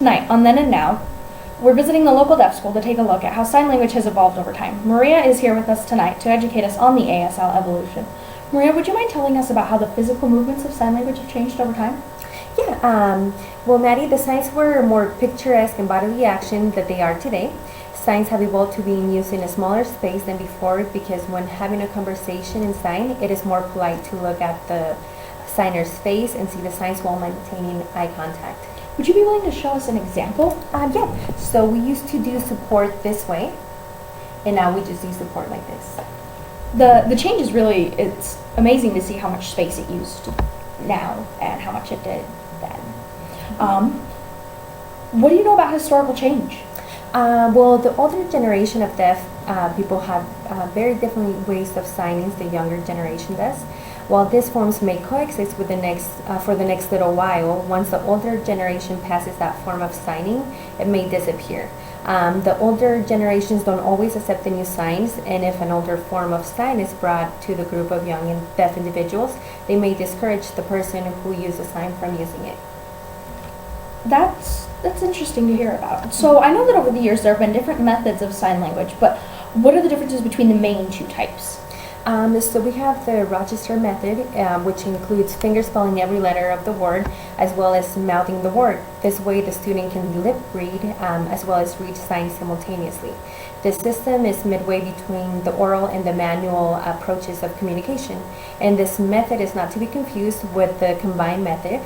tonight on Then and Now, we're visiting the local deaf school to take a look at how sign language has evolved over time. Maria is here with us tonight to educate us on the ASL evolution. Maria, would you mind telling us about how the physical movements of sign language have changed over time? Yeah, well, Maddie, the signs were more picturesque and bodily action than they are today. Signs have evolved to being used in a smaller space than before because when having a conversation in sign, it is more polite to look at the signer's face and see the signs while maintaining eye contact. Would you be willing to show us an example? Yeah, so we used to do support this way, and now we just do support like this. The change is really, it's amazing to see how much space it used now and how much it did then. What do you know about historical change? Well, the older generation of deaf people have very different ways of signing the younger generation does. While these forms may coexist with for the next little while, once the older generation passes that form of signing, it may disappear. The older generations don't always accept the new signs, and if an older form of sign is brought to the group of young and deaf individuals, they may discourage the person who used the sign from using it. That's interesting to hear about. So I know that over the years there have been different methods of sign language, but what are the differences between the main two types? So we have the Rochester method, which includes finger spelling every letter of the word, as well as mouthing the word. This way the student can lip read, as well as read signs simultaneously. This system is midway between the oral and the manual approaches of communication, and this method is not to be confused with the combined method.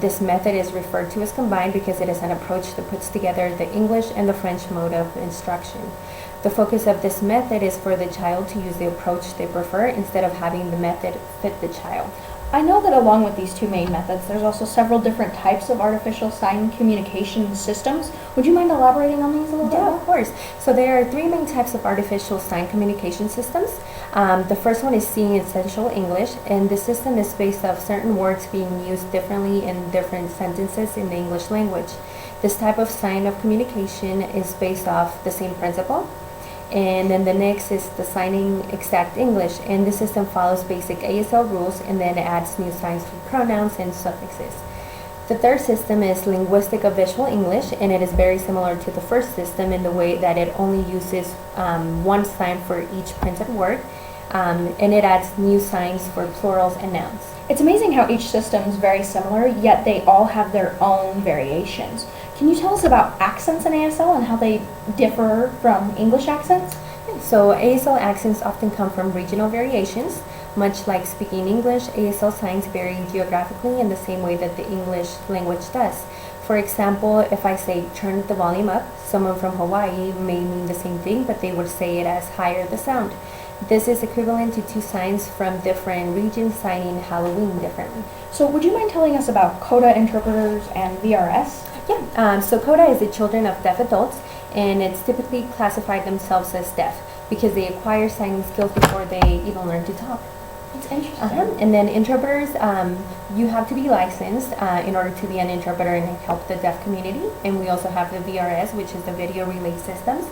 This method is referred to as combined because it is an approach that puts together the English and the French mode of instruction. The focus of this method is for the child to use the approach they prefer instead of having the method fit the child. I know that along with these two main methods, there's also several different types of artificial sign communication systems. Would you mind elaborating on these a little bit? Yeah, of course. So there are three main types of artificial sign communication systems. The first one is Seeing Essential English, and this system is based off certain words being used differently in different sentences in the English language. This type of sign of communication is based off the same principle. And then the next is the Signing Exact English, and this system follows basic ASL rules and then adds new signs for pronouns and suffixes. The third system is Linguistic of Visual English, and it is very similar to the first system in the way that it only uses one sign for each printed word, and it adds new signs for plurals and nouns. It's amazing how each system is very similar, yet they all have their own variations. Can you tell us about accents in ASL and how they differ from English accents? So ASL accents often come from regional variations. Much like speaking English, ASL signs vary geographically in the same way that the English language does. For example, if I say turn the volume up, someone from Hawaii may mean the same thing, but they would say it as higher the sound. This is equivalent to two signs from different regions signing Halloween differently. So would you mind telling us about CODA interpreters and VRS? Yeah, so CODA is the children of deaf adults, and it's typically classified themselves as deaf because they acquire signing skills before they even learn to talk. That's interesting. And then interpreters, you have to be licensed in order to be an interpreter and help the deaf community. And we also have the VRS, which is the video relay systems.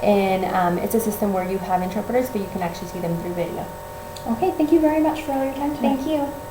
And it's a system where you have interpreters, but you can actually see them through video. Okay, thank you very much for all your time tonight. Thank you.